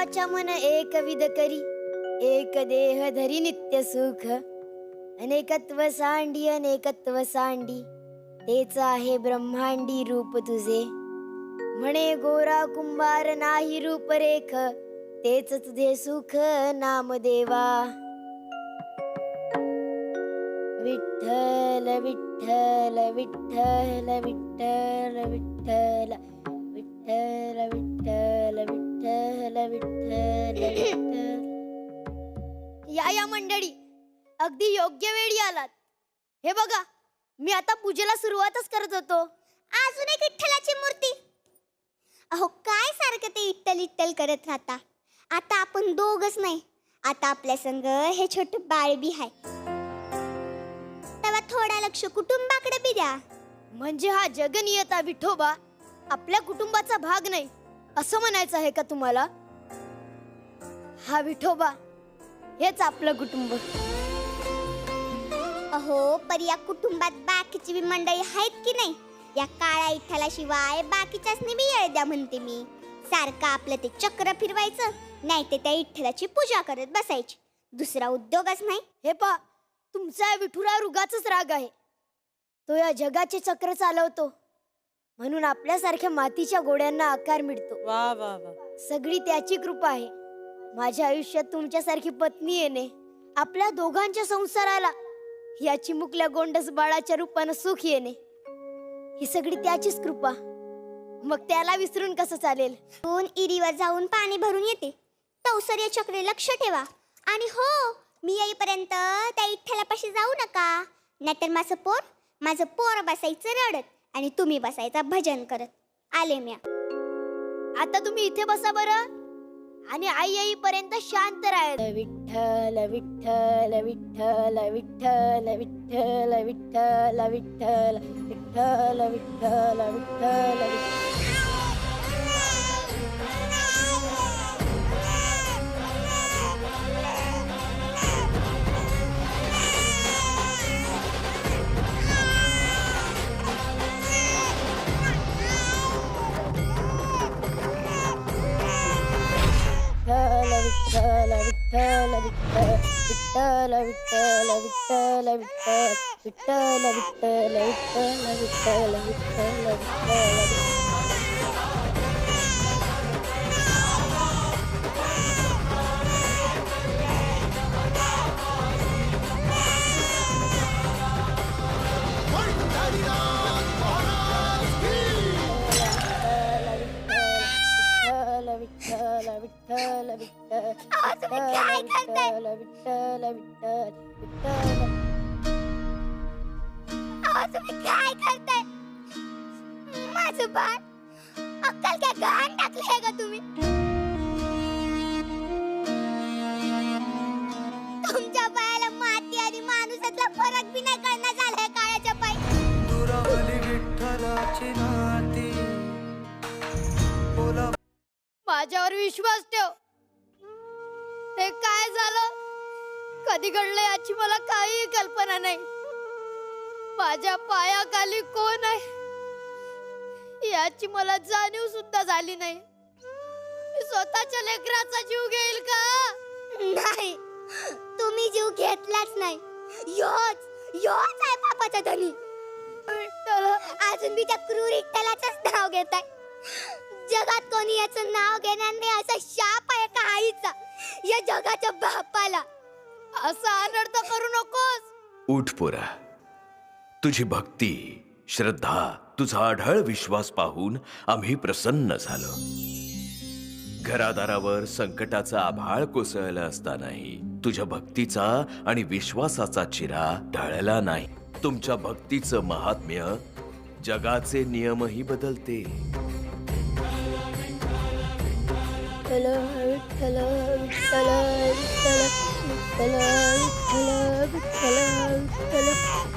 वाचा मन एक विध करी, एक देह धरी नित्य सुख. अनेकत्व सांडी तेच आहे ब्रह्मांडी रूप तुझे. म्हणे गोरा कुंभार नाही रूपरेख, तेच तुझे सुख नामदेवा. विठ्ठल विठ्ठल विठ्ठल विठ्ठल विठ्ठल विठ्ठल विठ्ठल विठ्ठल विठ्ठल विठ्ठल. या मंडळी, अगदी योग्य वेळी आलात. हे बघा, मी आता पूजेला सुरुवातच करत होतो. अजून एक विठ्ठलाची मूर्ती. अहो काय सारखं ते इट्टल इट्टल करत राहता. आता आपण दोघच नाही, आता आपल्या संग हे छोट बाळ बी आहे. तेव्हा थोडा लक्ष कुटुंबाकडे बी द्या. म्हणजे हा जगनियता विठोबा आपल्या कुटुंबाचा भाग नाही असं म्हणायचं आहे का तुम्हाला? हा विठोबा हेच आपलं कुटुंब. अहो पर या कुटुंबात बाकीची बी मंडळी आहेत की नाही? या काळा विठ्ठलाशिवाय बाकीच्यासनी बी येळ द्या म्हणते मी. सारखं आपलं ते चक्र फिरवायचं, नाही ते त्या विठ्ठलाची पूजा करत बसायची. दुसरा उद्योगच नाही. हे पा, तुमचा विठुरा रुगाचाच राग आहे. तो या जगाचे चक्र चालवतो, म्हणून आपल्यासारख्या मातीच्या गोड्यांना आकार मिळतो. वा वा वा. सगळी त्याची कृपा आहे. माझ्या आयुष्यात तुमच्यासारखी पत्नी येणे, आपल्या दोघांच्या संसाराला या चिमुकल्या गोंडस बाळाच्या रूपानं सुख येणे, ही सगळी त्याचीच कृपा. मग त्याला विसरून कसं चालेल? दोन इरीवर जाऊन पाणी भरून येते. तवसर्य चक्र लक्ष ठेवा. आणि हो, मी येईपर्यंत त्या विठ्ठलापाशी जाऊ नका, नाहीतर माझं पोर बसायचं रडत आणि तुम्ही बसायचा भजन करत. आले म्या. आता तुम्ही इथे बसा बरं, आणि आई येईपर्यंत शांत राहा. विठ्ठल विठ्ठल विठ्ठल विठ्ठल विठ्ठल विठ्ठल विठ्ठल विठ्ठल विठ्ठल विठ्ठल. विठ्ठल विठ्ठल विठ्ठल विठ्ठल विठ्ठल विठ्ठल विठ्ठल विठ्ठल विठ्ठल विठ्ठल विठ्ठल. विठ्ठल विठ्ठल विठ्ठल विठ्ठल विठ्ठल विठ्ठल विठ्ठल. तुम्ही काय करताय? माझं बाळ अक्कल काय घाण टाकलंय का तुम्ही? तुमच्या पायाला माती आणि माणूसातला फरक बी नाही कळणार झालाय काळाच्या पायी. दुरावली विठ्ठलाची नाती. माझ्यावर विश्वास ठेव. ते काय झालं, कधी घडलं याची मला काही कल्पना नाही. माझ्या पायाखाली कोण आहे याची मला जाणीव सुद्धा झाली नाही. मी स्वतःच्या लेकराचा जीव घेईल का? नाही, तुम्ही जीव घेतलाच नाही. योच आहे पापाचा धनी. अजून बी त्या क्रूर विठ्ठलाचंच नाव घेताय. जगात कोणी याचं नाव घेणार नाही असा शाप आहे का आईचा या जगाच्या बापाला? असा अनर्थ करू नकोस. उठ पोरा, तुझी भक्ती, श्रद्धा, तुझा आढळ विश्वास पाहून आम्ही प्रसन्न झालो. घरादारावर संकटाचा आभाळ कोसळलं असतानाही तुझ्या भक्तीचा आणि विश्वासाचा चिरा ढळला नाही. तुमच्या भक्तीचं महात्म्य जगाचे नियमही बदलते. विठ्ठल विठ्ठल विठ्ठल विठ्ठल विठ्ठल विठ्ठल विठ्ठल विठ्ठल